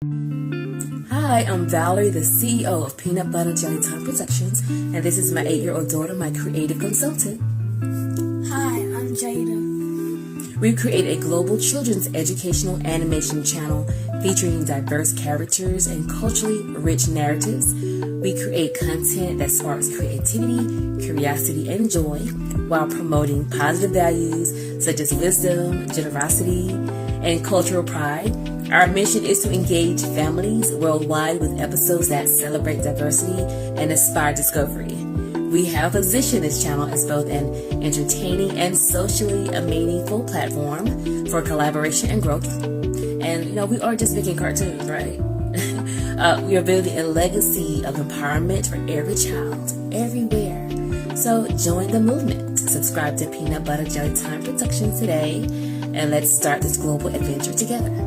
Hi, I'm Valerie, the CEO of Peanut Butter Jelly Time Productions, and this is my 8-year-old daughter, my creative consultant. Hi, I'm Jada. We create a global children's educational animation channel featuring diverse characters and culturally rich narratives. We create content that sparks creativity, curiosity, and joy while promoting positive values such as wisdom, generosity, and cultural pride. Our mission is to engage families worldwide with episodes that celebrate diversity and inspire discovery. We have positioned this channel as both an entertaining and socially meaningful platform for collaboration and growth. And, we aren't just making cartoons, right? We are building a legacy of empowerment for every child, everywhere. So join the movement. Subscribe to Peanut Butter Jelly Time Productions today, and let's start this global adventure together.